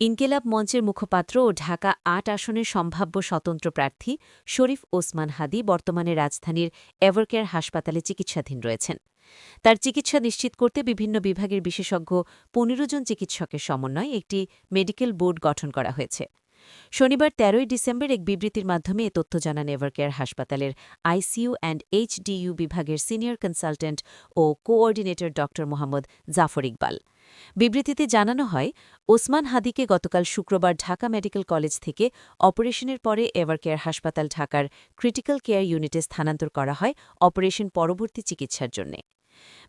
ইনকিলাব মঞ্চের মুখপাত্র ও ঢাকা ৮ আসনের সম্ভাব্য স্বতন্ত্র প্রার্থী শরীফ ওসমান হাদি বর্তমানে রাজধানীর এভারকেয়ার হাসপাতালে চিকিৎসাধীন রয়েছেন। তার চিকিৎসা নিশ্চিত করতে বিভিন্ন বিভাগের বিশেষজ্ঞ ১৫ জন চিকিৎসকের সমন্বয়ে একটি মেডিকেল বোর্ড গঠন করা হয়েছে। শনিবার ১৩ ডিসেম্বর এক বিবৃতির মাধ্যমে এ তথ্য জানান এভারকেয়ার হাসপাতালের আইসিইউ অ্যান্ড এইচডিইউ বিভাগের সিনিয়র কনসালটেন্ট ও কোঅর্ডিনেটর ড মোহাম্মদ জাফর ইকবাল। বিবৃতিতে জানানো হয়, ওসমান হাদিকে গতকাল শুক্রবার ঢাকা মেডিকেল কলেজ থেকে অপারেশনের পরে এভারকেয়ার হাসপাতাল ঢাকার ক্রিটিক্যাল কেয়ার ইউনিটে স্থানান্তর করা হয় অপারেশন পরবর্তী চিকিৎসার জন্য।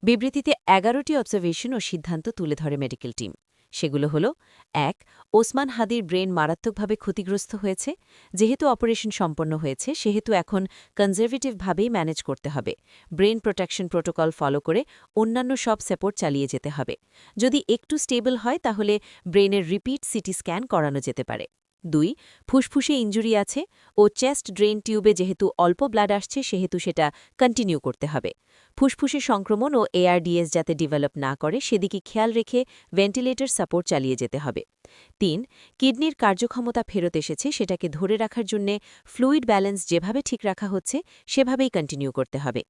বিবৃতিতে ১১টি অবজারভেশন ও সিদ্ধান্ত তুলে ধরে মেডিকেল টিম। সেগুলো হল ১. ওসমান হাদির ব্রেন মারাত্মকভাবে ক্ষতিগ্রস্ত হয়েছে। যেহেতু অপারেশন সম্পন্ন হয়েছে সেহেতু এখন কনজারভেটিভভাবেই ম্যানেজ করতে হবে। ব্রেন প্রোটেকশন প্রোটোকল ফলো করে অন্যান্য সব সাপোর্ট চালিয়ে যেতে হবে। যদি একটু স্টেবল হয় তাহলে ব্রেনের রিপিট সিটি স্ক্যান করানো যেতে পারে। ২. ফুসফুসে ইনজুরি আছে ও চেস্ট ড্রেন টিউবে যেহেতু অল্প ব্লাড আসছে সেহেতু সেটা কন্টিনিউ করতে হবে। ফুসফুসে সংক্রমণ ও এআরডিএস যাতে ডেভেলপ না করে সেদিকে খেয়াল রেখে ভেন্টিলেটর সাপোর্ট চালিয়ে যেতে হবে। ৩. কিডনির কার্যক্ষমতা ফেরত এসেছে সেটাকে ধরে রাখার জন্য ফ্লুইড ব্যালেন্স যেভাবে ঠিক রাখা হচ্ছে সেভাবেই কন্টিনিউ করতে হবে।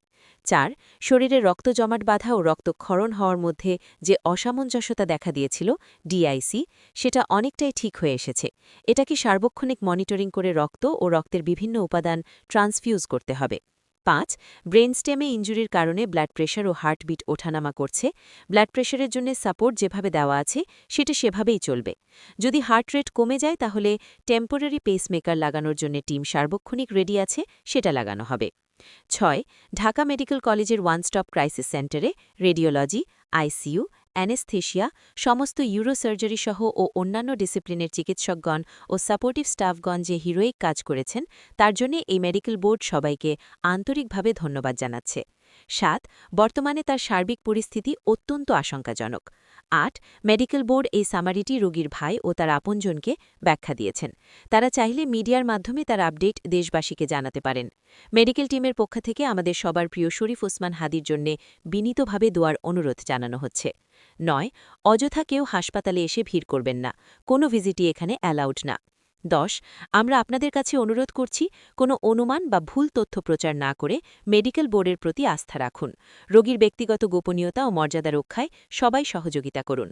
৪. শরীরে রক্ত জমাট বাঁধা ও রক্তক্ষরণ হওয়ার মধ্যে যে অসামঞ্জস্যতা দেখা দিয়েছিল ডিআইসি, সেটা অনেকটাই ঠিক হয়ে এসেছে। এটাকে সার্বক্ষণিক মনিটরিং করে রক্ত ও রক্তের বিভিন্ন উপাদান ট্রান্সফিউজ করতে হবে। ৫. ব্রেন স্টেমে ইনজুরির কারণে ব্লাড প্রেশার ও হার্টবিট ওঠানামা করছে। ব্লাড প্রেশারের জন্য সাপোর্ট যেভাবে দেওয়া আছে সেটা সেভাবেই চলবে। যদি হার্ট রেট কমে যায় তাহলে টেম্পোরারি পেসমেকার লাগানোর জন্য টিম সার্বক্ষণিক রেডি আছে, সেটা লাগানো হবে। ৬. ঢাকা মেডিকেল কলেজের ওয়ান স্টপ ক্রাইসিস সেন্টারে রেডিওলজি, আইসিইউ, অ্যানেস্থেশিয়া, সমস্ত ইউরোসার্জারি সহ ও অন্যান্য ডিসিপ্লিনের চিকিৎসকগণ ও সাপোর্টিভ স্টাফগণ যে হিরোইক কাজ করেছেন তার জন্য এই মেডিকেল বোর্ড সবাইকে আন্তরিকভাবে ধন্যবাদ জানাচ্ছে। ৭. বর্তমানে তার সার্বিক পরিস্থিতি অত্যন্ত আশঙ্কাজনক। ৮. মেডিকেল বোর্ড এই সামারিটি রোগীর ভাই ও তার আপনজনকে ব্যাখ্যা দিয়েছেন। তারা চাইলে মিডিয়ার মাধ্যমে তার আপডেট দেশবাসীকে জানাতে পারেন। মেডিকেল টিমের পক্ষ থেকে আমাদের সবার প্রিয় শরীফ ওসমান হাদির জন্য বিনীতভাবে দোয়ার অনুরোধ জানানো হচ্ছে। ৯. অযথা কেউ হাসপাতালে এসে ভিড় করবেন না। কোনো ভিজিটই এখানে অ্যালাউড না। ১০. আমরা আপনাদের কাছে অনুরোধ করছি, কোনো অনুমান বা ভুল তথ্য প্রচার না করে মেডিকেল বোর্ডের প্রতি আস্থা রাখুন। রোগীর ব্যক্তিগত গোপনীয়তা ও মর্যাদা রক্ষায় সবাই সহযোগিতা করুন।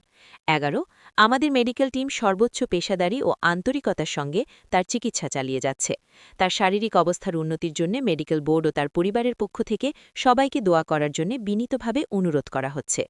১১. আমাদের মেডিকেল টিম সর্বোচ্চ পেশাদারী ও আন্তরিকতার সঙ্গে তার চিকিৎসা চালিয়ে যাচ্ছে। তার শারীরিক অবস্থার উন্নতির জন্য মেডিকেল বোর্ড ও তার পরিবারের পক্ষ থেকে সবাইকে দোয়া করার জন্য বিনীতভাবে অনুরোধ করা হচ্ছে।